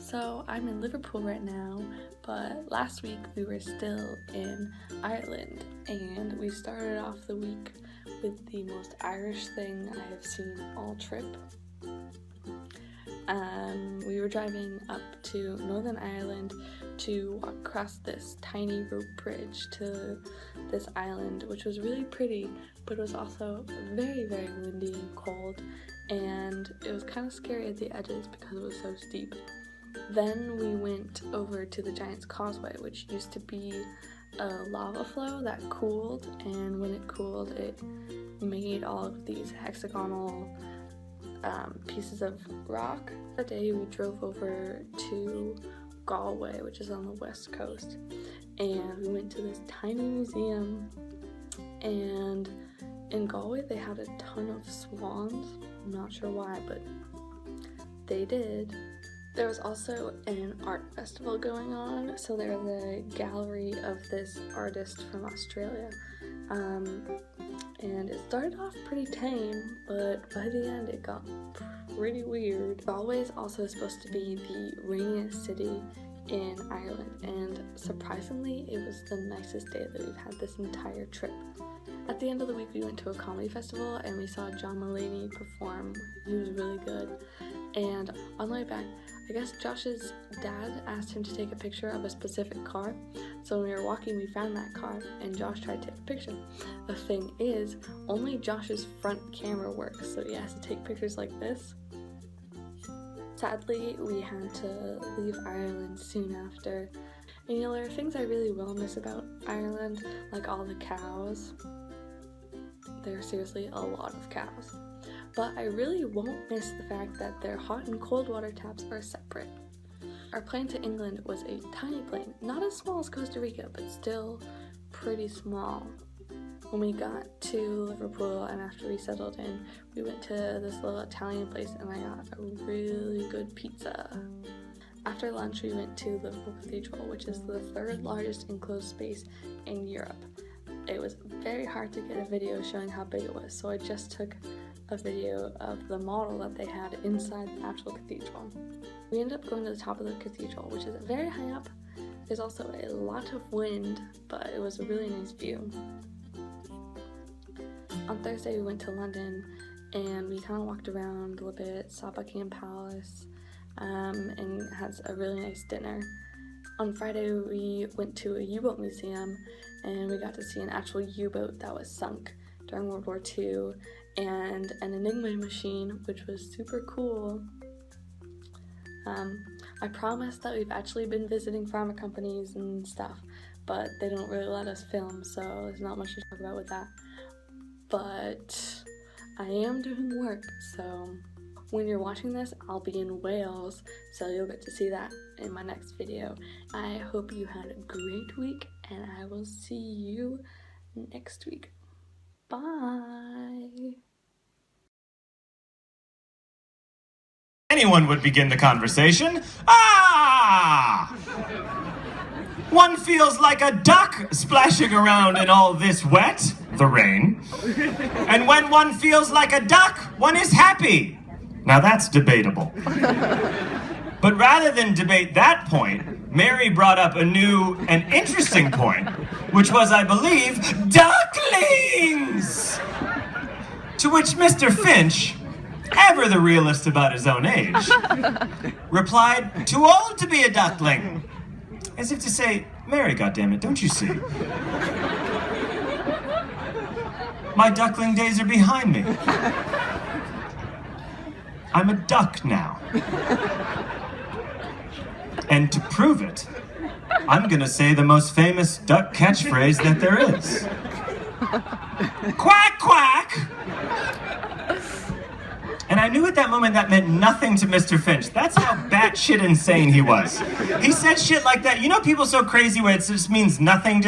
So I'm in Liverpool right now, but last week we were still in Ireland, and we started off the week with the most Irish thing I have seen all trip. We were driving up to Northern Ireland to walk across this tiny rope bridge to this island, which was really pretty, but it was also very, very windy and cold, and it was kind of scary at the edges because it was so steep. Then we went over to the Giant's Causeway, which used to be a lava flow that cooled, and when it cooled, it made all of these hexagonal pieces of rock. That day we drove over to Galway, which is on the west coast, and we went to this tiny museum, and in Galway they had a ton of swans. I'm not sure why, but they did. There was also an art festival going on, so there was a gallery of this artist from Australia, and it started off pretty tame, but by the end it got pretty weird. Galway is also supposed to be the rainiest city in Ireland, and surprisingly it was the nicest day that we've had this entire trip. At the end of the week we went to a comedy festival and we saw John Mulaney perform. He was really good. And on the way back, I guess Josh's dad asked him to take a picture of a specific car. So when we were walking, we found that car and Josh tried to take a picture. The thing is, only Josh's front camera works, so he has to take pictures like this. Sadly, we had to leave Ireland soon after. And you know, there are things I really will miss about Ireland, like all the cows. There are seriously a lot of cows. But I really won't miss the fact that their hot and cold water taps are separate. Our plane to England was a tiny plane, not as small as Costa Rica, but still pretty small. When we got to Liverpool and after we settled in, we went to this little Italian place and I got a really good pizza. After lunch, we went to Liverpool Cathedral, which is the third largest enclosed space in Europe. It was very hard to get a video showing how big it was, so I just took a video of the model that they had inside the actual cathedral. We ended up going to the top of the cathedral, which is very high up. There's also a lot of wind, but it was a really nice view. On Thursday we went to London and we kind of walked around a little bit, saw Buckingham Palace, and had a really nice dinner. On Friday we went to a U-boat museum and we got to see an actual U-boat that was sunk during World War II and an Enigma machine, which was super cool. I promised that we've actually been visiting pharma companies and stuff, but they don't really let us film, so there's not much to talk about with that. But I am doing work, so when you're watching this, I'll be in Wales, so you'll get to see that in my next video. I hope you had a great week, and I will see you next week. Bye! Anyone would begin the conversation. Ah! One feels like a duck splashing around in all this wet, the rain. And when one feels like a duck, one is happy. Now that's debatable. But rather than debate that point, Mary brought up a new and interesting point, which was, I believe, ducklings! To which Mr. Finch, ever the realist about his own age, replied, "Too old to be a duckling." As if to say, Mary, goddammit, don't you see? My duckling days are behind me. I'm a duck now. And to prove it, I'm gonna say the most famous duck catchphrase that there is. Quack, quack! And I knew at that moment that meant nothing to Mr. Finch. That's how batshit insane he was. He said shit like that. You know people so crazy where it just means nothing to them?